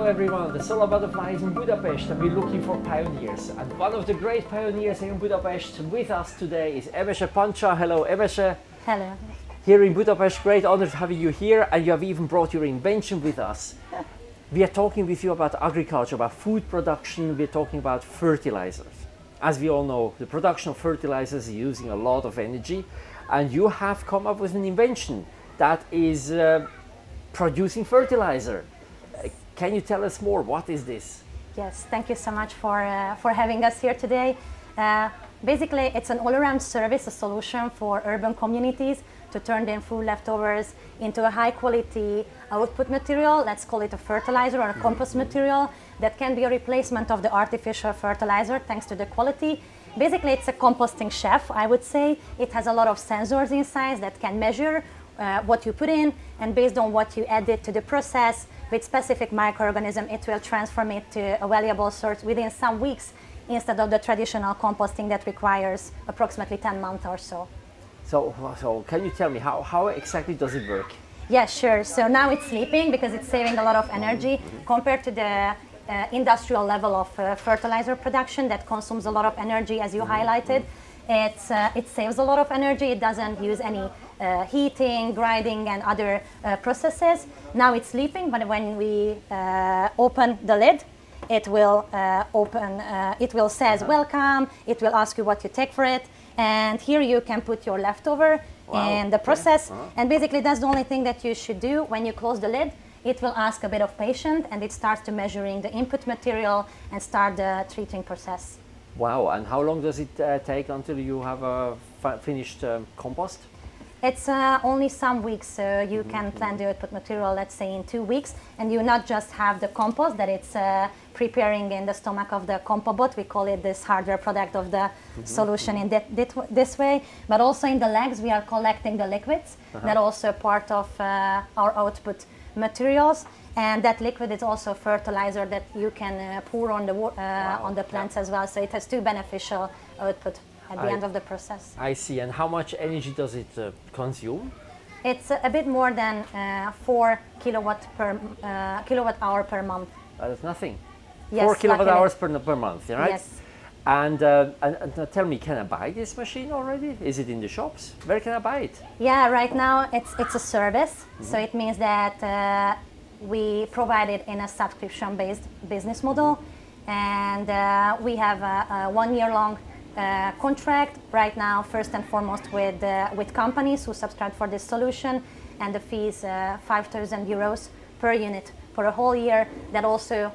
Hello everyone, the Solar Butterfly is in Budapest and we're looking for pioneers. And one of the great pioneers here in Budapest with us today is Emese Pancha. Hello Emese. Hello. Here in Budapest, great honor to have you here, and you have even brought your invention with us. We are talking with you about agriculture, about food production, we're talking about fertilizers. As we all know, the production of fertilizers is using a lot of energy, and you have come up with an invention that is producing fertilizer. Can you tell us more? What is this? Yes, thank you so much for having us here today. Basically, it's an all-around service, a solution for urban communities to turn their food leftovers into a high-quality output material. Let's call it a fertilizer or a compost material that can be a replacement of the artificial fertilizer thanks to the quality. Basically, it's a composting chef, I would say. It has a lot of sensors inside that can measure what you put in, and based on what you added to the process with specific microorganism, it will transform it to a valuable source within some weeks instead of the traditional composting that requires approximately 10 months or so. So can you tell me how exactly does it work? Yeah, sure. So now it's sleeping because it's saving a lot of energy compared to the industrial level of fertilizer production that consumes a lot of energy, as you highlighted. It saves a lot of energy. It doesn't use any heating, grinding, and other processes. Now it's sleeping, but when we open the lid, it will it will says welcome. It will ask you what you take for it, and here you can put your leftover in the process. And basically, that's the only thing that you should do when you close the lid. It will ask a bit of patience, and it starts to measuring the input material and start the treating process. Wow, and how long does it take until you have a finished compost? It's only some weeks, so you can plant the output material, let's say, in 2 weeks, and you not just have the compost that it's preparing in the stomach of the Compobot. We call it this hardware product of the solution in this way, but also in the legs we are collecting the liquids that are also part of our output materials, and that liquid is also fertilizer that you can pour on the plants as well. So it has two beneficial output at the end of the process. I see. And how much energy does it consume? It's a bit more than 4 kilowatt hour per month. That's nothing. Yes, 4 kilowatt hours per month, right? Yes. And tell me, can I buy this machine already? Is it in the shops? Where can I buy it? Yeah, right now it's a service. So it means that we provide it in a subscription-based business model, and we have a 1-year-long contract right now, first and foremost with companies who subscribe for this solution, and the fee is 5,000 euros per unit for a whole year. That also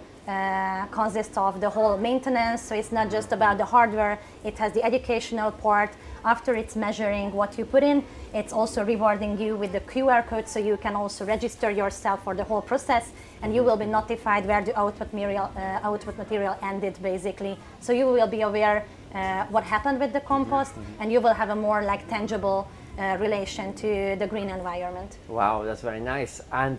consists of the whole maintenance, so it's not just about the hardware, it has the educational part. After it's measuring what you put in, it's also rewarding you with the QR code, so you can also register yourself for the whole process, and you will be notified where the output material ended, basically. So you will be aware what happened with the compost, and you will have a more like tangible relation to the green environment. Wow, that's very nice. And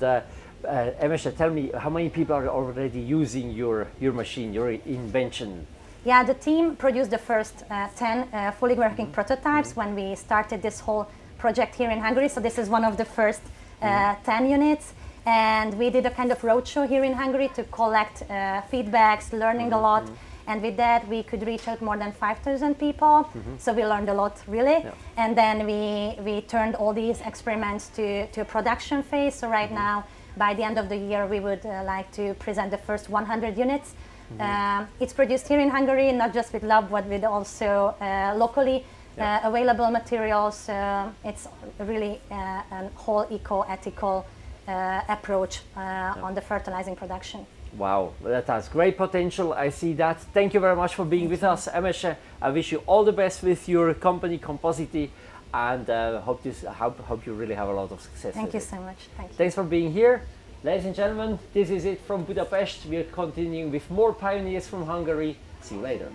Emese, tell me, how many people are already using your machine, your invention? Yeah, the team produced the first 10 fully working prototypes when we started this whole project here in Hungary. So this is one of the first 10 units. And we did a kind of roadshow here in Hungary to collect feedbacks, learning a lot. And with that, we could reach out more than 5,000 people. So we learned a lot, really. Yeah. And then we turned all these experiments to a production phase. So right now, by the end of the year, we would like to present the first 100 units. It's produced here in Hungary, not just with lab, but with also locally available materials. It's really a whole eco-ethical approach on the fertilizing production. Wow, that has great potential. I see that. Thank you very much for being with us, Emese. I wish you all the best with your company, Compocity, and hope you really have a lot of success. Thank you so much. Thank you. Thanks for being here. Ladies and gentlemen, this is it from Budapest. We are continuing with more pioneers from Hungary. See you later.